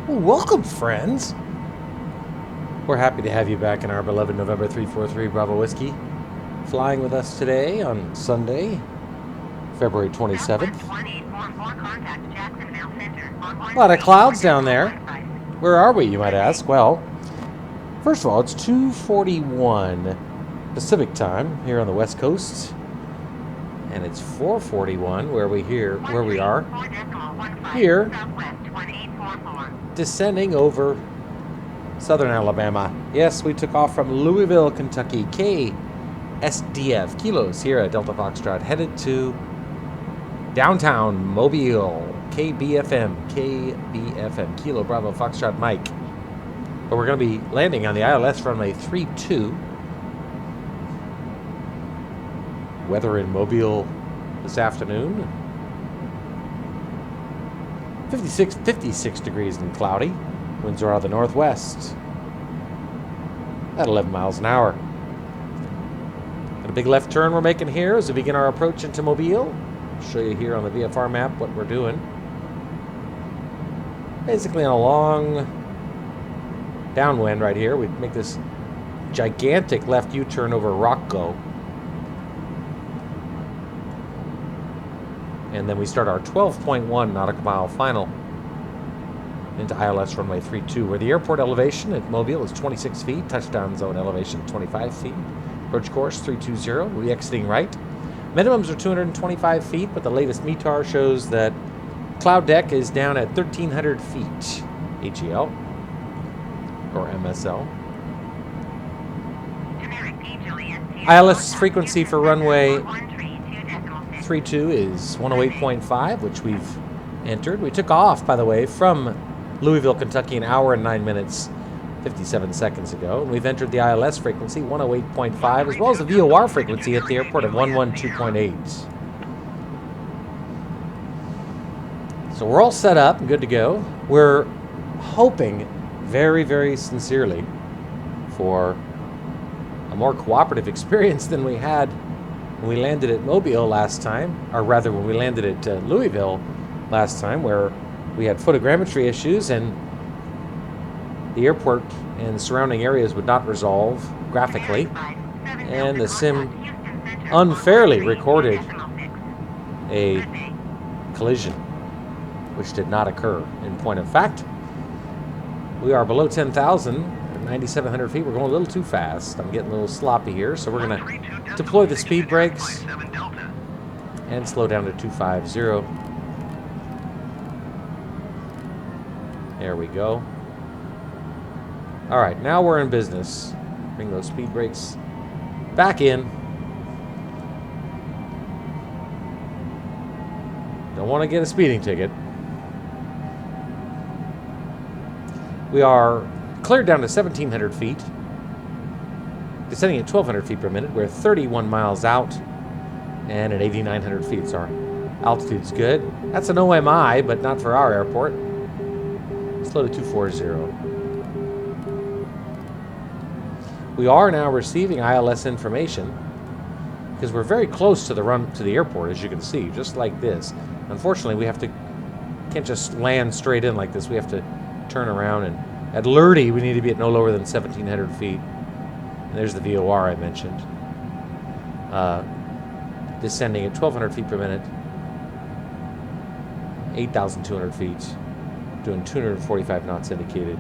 Well, welcome, friends. We're happy to have you back in our beloved November 343 Bravo Whiskey, flying with us today on Sunday, February 27th. A lot of clouds down there. Where are we, you might ask? Well, first of all, it's 2:41 Pacific time here on the West Coast, and it's 4:41 where we are here, descending over southern Alabama. Yes, we took off from Louisville, Kentucky, KSDF, kilos here at Delta Foxtrot, headed to downtown Mobile, KBFM, Kilo Bravo Foxtrot Mike. But we're going to be landing on the ILS runway 32. Weather in Mobile this afternoon, 56 degrees and cloudy. Winds are out of the northwest at 11 miles an hour. Got a big left turn we're making here as we begin our approach into Mobile. I'll show you here on the VFR map what we're doing. Basically on a long downwind right here, we make this gigantic left U-turn over Rockgo. And then we start our 12.1 nautical mile final into ILS runway 32, where the airport elevation at Mobile is 26 feet, touchdown zone elevation 25 feet, approach course 320, we'll be exiting right. Minimums are 225 feet, but the latest METAR shows that cloud deck is down at 1,300 feet, HEL, or MSL. ILS frequency for runway 32 is 108.5, which we've entered. We took off, by the way, from Louisville, Kentucky, an hour and 9 minutes, 57 seconds ago. We've entered the ILS frequency, 108.5, as well as the VOR frequency at the airport of 112.8. So we're all set up and good to go. We're hoping very, very sincerely for a more cooperative experience than we had when we landed at Mobile last time, or rather when we landed at Louisville last time, where we had photogrammetry issues and the airport and surrounding areas would not resolve graphically, and the sim unfairly recorded a collision, which did not occur. In point of fact, we are below 10,000, 9,700 feet. We're going a little too fast. I'm getting a little sloppy here, so we're going to deploy the speed brakes and slow down to 250. There we go. All right, now we're in business. Bring those speed brakes back in. Don't want to get a speeding ticket. We are cleared down to 1,700 feet. Descending at 1,200 feet per minute. We're 31 miles out and at 8,900 feet. So our altitude's good. That's an OMI, but not for our airport. Slow to 240. We are now receiving ILS information because we're very close to the run to the airport, as you can see, just like this. Unfortunately, we can't just land straight in like this. We have to turn around, and at Lurdy, we need to be at no lower than 1,700 feet. And there's the VOR I mentioned. Descending at 1,200 feet per minute, 8,200 feet, doing 245 knots indicated.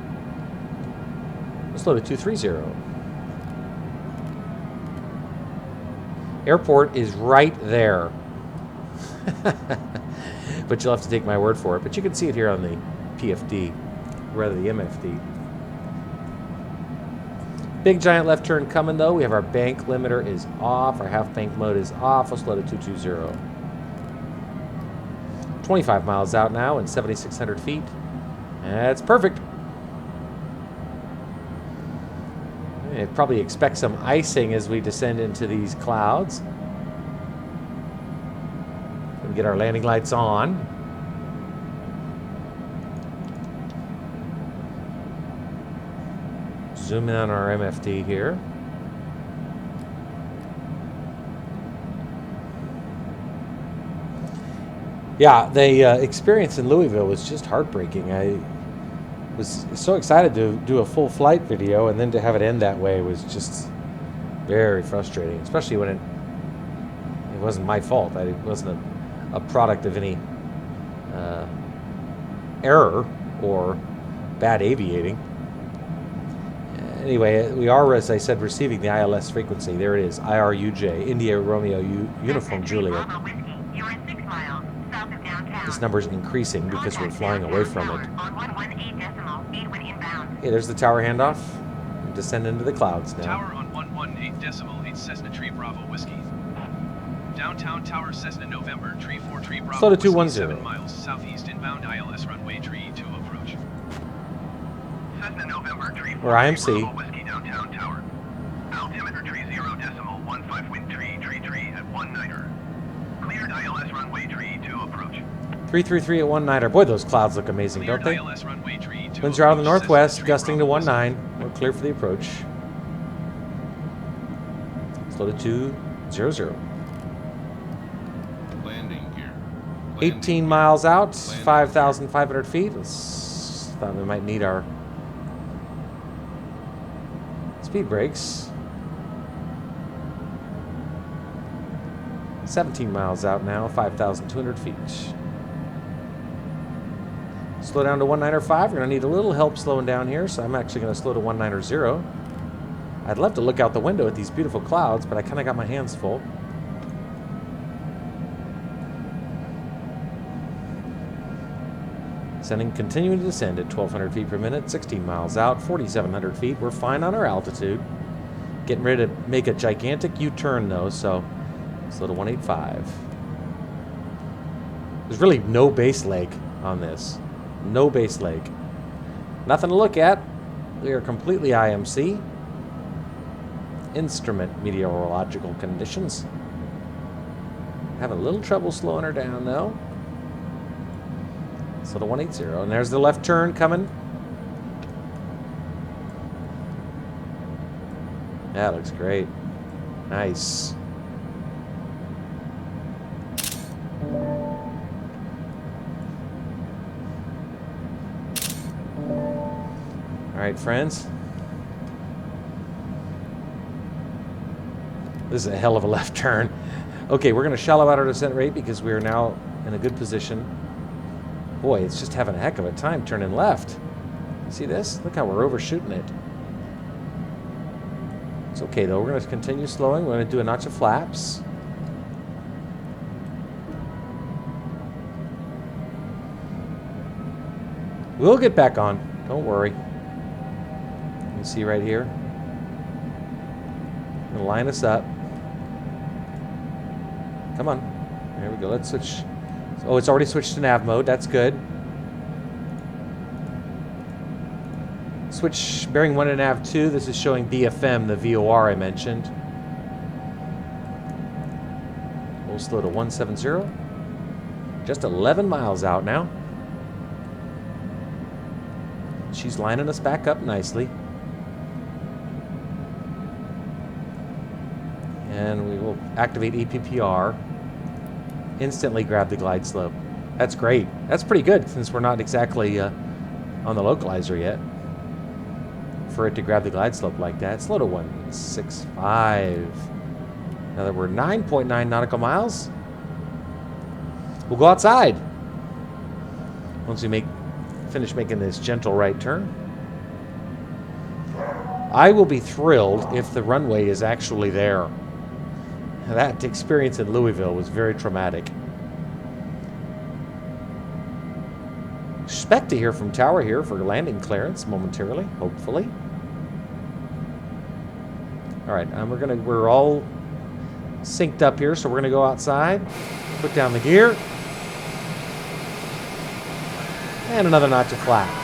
Let's load at 230. Airport is right there. But you'll have to take my word for it. But you can see it here on the PFD, rather the MFD. Big giant left turn coming though. We have our bank limiter is off. Our half bank mode is off. Let's load at 220. 25 miles out now and 7,600 feet. That's perfect. Probably expect some icing as we descend into these clouds. And get our landing lights on. Zoom in on our MFD here. Yeah, the experience in Louisville was just heartbreaking. Was so excited to do a full flight video, and then to have it end that way was just very frustrating, especially when it wasn't my fault. It wasn't a product of any error or bad aviating. Anyway, we are, as I said, receiving the ILS frequency. There it is, IRUJ, India Romeo Uniform Juliet. This number is increasing because we're flying away from it. Okay, there's the tower handoff. Descend into the clouds now. Tower on 118.8 Cessna Tree Bravo Whiskey. Downtown Tower Cessna November Tree 4 Tree Bravo Slow to Whiskey, 210. 7 miles southeast inbound ILS runway Tree 2 approach. Cessna November Tree 4 Or IMC. Tree Bravo Whiskey downtown tower. Altimeter Tree 0.15 wind tree at 1-9er. Cleared ILS runway Tree 2 approach. 333 at 1-9er. Boy, those clouds look amazing, Cleared don't they? ILS runway Tree 2 Winds are out of the approach, northwest, Cessna Tree gusting to Bravo Whiskey. 19. We're clear for the approach. Slow to 200. Landing gear. 18 miles out, 5,500 feet. Thought we might need our speed brakes. 17 miles out now, 5,200 feet. Slow down to 195. We're going to need a little help slowing down here, so I'm actually going to slow to 190. I'd love to look out the window at these beautiful clouds, but I kind of got my hands full. Continuing to descend at 1,200 feet per minute, 16 miles out, 4,700 feet. We're fine on our altitude. Getting ready to make a gigantic U-turn, though, so slow to 185. There's really no base leg on this. No base leg. Nothing to look at. We are completely IMC. Instrument meteorological conditions. Having a little trouble slowing her down, though. So to 180, and there's the left turn coming. That looks great. Nice. All right, friends. This is a hell of a left turn. Okay, we're going to shallow out our descent rate because we are now in a good position. Boy, it's just having a heck of a time turning left. See this? Look how we're overshooting it. It's okay, though. We're going to continue slowing. We're going to do a notch of flaps. We'll get back on. Don't worry. You can see right here. I'm going to line us up. Come on. There we go. Let's switch. Oh, it's already switched to nav mode. That's good. Switch bearing 1 to nav 2. This is showing BFM, the VOR I mentioned. We'll slow to 170. Just 11 miles out now. She's lining us back up nicely. And we will activate EPPR. Instantly grab the glide slope. That's great. That's pretty good since we're not exactly on the localizer yet. For it to grab the glide slope like that. Slow to 165. Now that we're 9.9 nautical miles, we'll go outside. Once we finish making this gentle right turn. I will be thrilled if the runway is actually there. That experience in Louisville was very traumatic. Expect to hear from tower here for landing clearance momentarily, hopefully. All right, we're all synced up here, so we're gonna go outside, put down the gear, and another notch of flaps.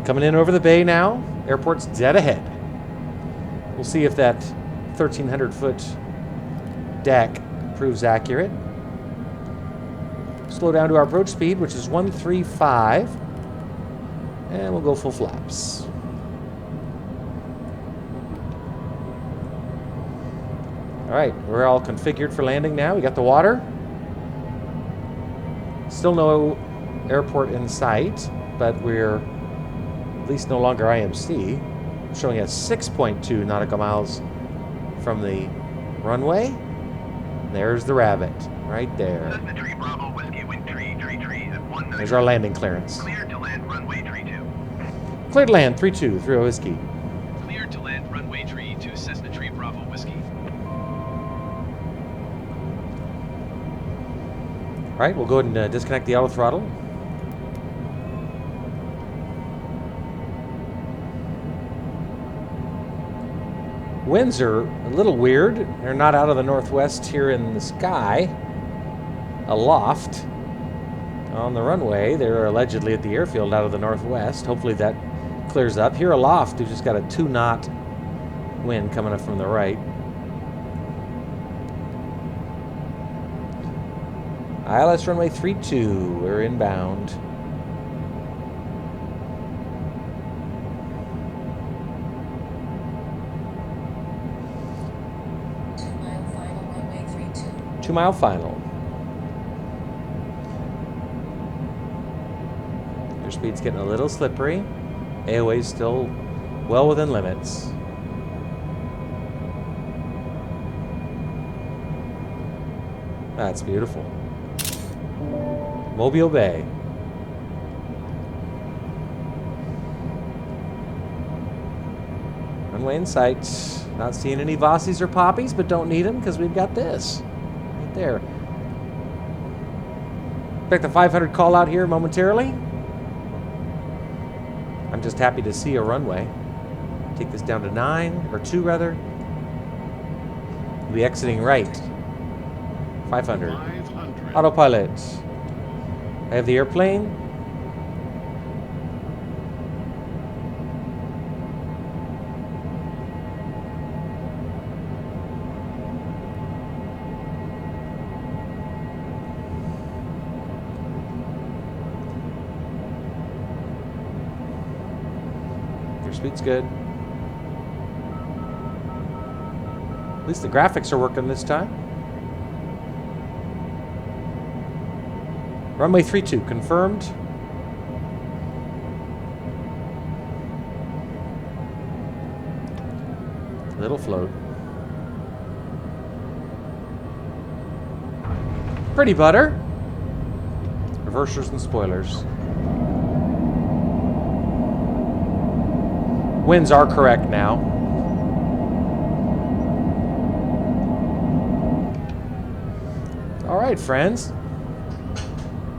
Coming in over the bay now. Airport's dead ahead. We'll see if that 1,300-foot deck proves accurate. Slow down to our approach speed, which is 135. And we'll go full flaps. All right, we're all configured for landing now. We got the water. Still no airport in sight, but we're at least no longer IMC. Showing us 6.2 nautical miles from the runway. There's the rabbit, right there. Cessna Tree Bravo Whiskey Wind Tree at 19. There's our landing clearance. Cleared to land runway tree 2. Cleared to land, 3-2, 3 Whiskey. Cleared to land runway tree 2 Cessna Tree Bravo Whiskey. All right, we'll go ahead and disconnect the auto throttle. Winds are a little weird. They're not out of the northwest here in the sky. Aloft on the runway, they're allegedly at the airfield out of the northwest. Hopefully that clears up. Here aloft, we've just got a 2-knot wind coming up from the right. ILS runway 32, we're inbound. Two-mile final. Airspeed's getting a little slippery. AOA's still well within limits. That's beautiful. Mobile Bay. Runway in sight. Not seeing any Vossies or Poppies, but don't need them because we've got this. Right there. Expect the 500 call out here momentarily. I'm just happy to see a runway. Take this down to 9, or 2 rather. We'll be exiting right. 500. Autopilot. I have the airplane. Airspeed's good. At least the graphics are working this time. Runway 32 confirmed. Little float. Pretty butter. Reversers and spoilers. Winds are correct now. All right, friends.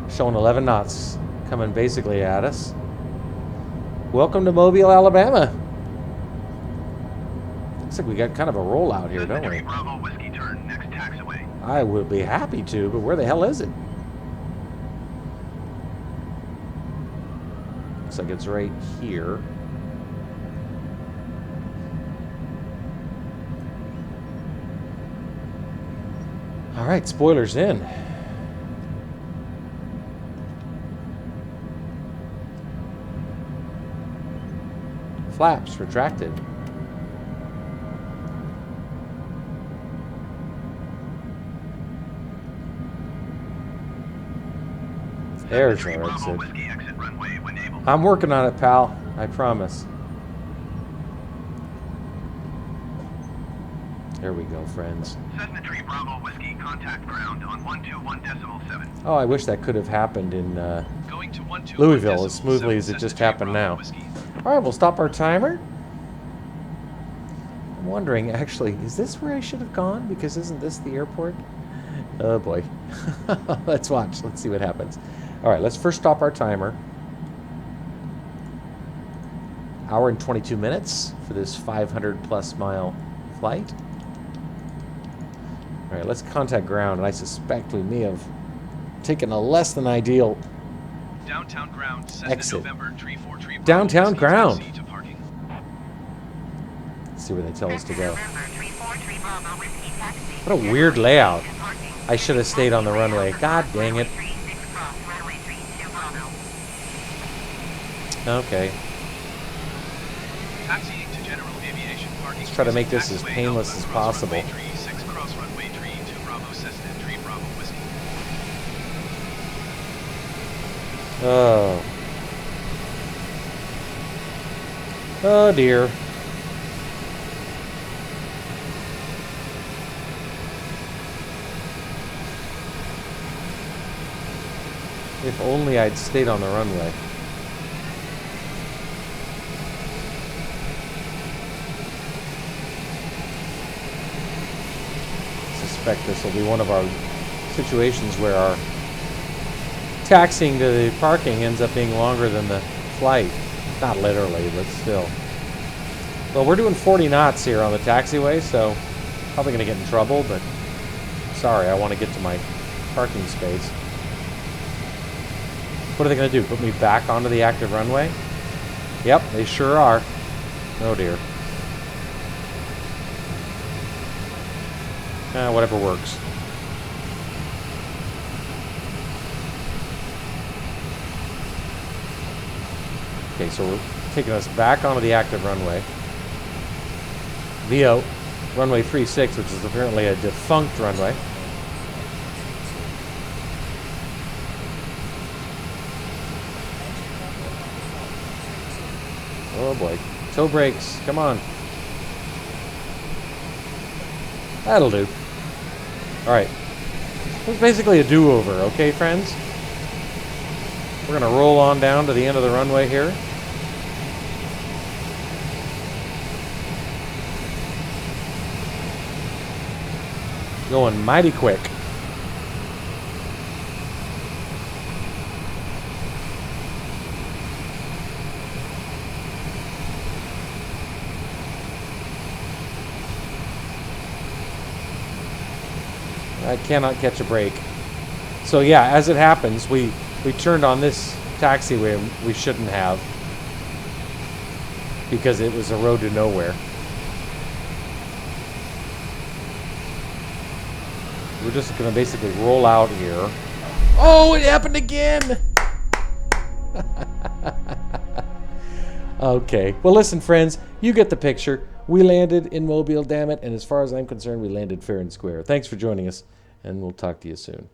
Showing 11 knots coming basically at us. Welcome to Mobile, Alabama. Looks like we got kind of a rollout here, don't we? Bravo Whiskey turn, next taxiway. I would be happy to, but where the hell is it? Looks like it's right here. All right, spoilers in. Flaps retracted. There's our exit. I'm working on it, pal. I promise. There we go, friends. Cessna Tree Bravo Whiskey, contact ground on 121.7. Oh, I wish that could have happened in Going to 121.7 Louisville as smoothly as it just Cessna Tree happened Bravo now. Whiskey. All right, we'll stop our timer. I'm wondering, actually, is this where I should have gone? Because isn't this the airport? Oh, boy. Let's watch. Let's see what happens. All right, let's first stop our timer. Hour and 22 minutes for this 500-plus mile flight. All right, let's contact ground, and I suspect we may have taken a less than ideal Downtown ground, Cessna exit. November 34 Bravo Downtown Whiskey, ground. taxi to parking. Let's see where they tell us to go. What a weird layout. I should have stayed on the runway. God dang it. Okay. Taxiing to general aviation parking. Let's try to make this as Taxiway painless Alpha as Cross possible. runway 36 cross cross runway tree 2 Bravo Cessna tree Bravo Whiskey. Oh. Oh dear. If only I'd stayed on the runway. I suspect this will be one of our situations where our taxiing to the parking ends up being longer than the flight. Not literally, but still. Well, we're doing 40 knots here on the taxiway, so probably going to get in trouble, but sorry, I want to get to my parking space. What are they going to do? Put me back onto the active runway? Yep, they sure are. Oh dear. Whatever works. Okay, so we're taking us back onto the active runway. VO, runway 36, which is apparently a defunct runway. Oh boy. Toe brakes. Come on. That'll do. Alright. It's basically a do-over, okay, friends? We're going to roll on down to the end of the runway here. Going mighty quick. I cannot catch a break. So yeah, as it happens, we turned on this taxiway we shouldn't have because it was a road to nowhere. We're just going to basically roll out here. Oh, it happened again! Okay. Well, listen, friends, you get the picture. We landed in Mobile, damn it, and as far as I'm concerned, we landed fair and square. Thanks for joining us, and we'll talk to you soon.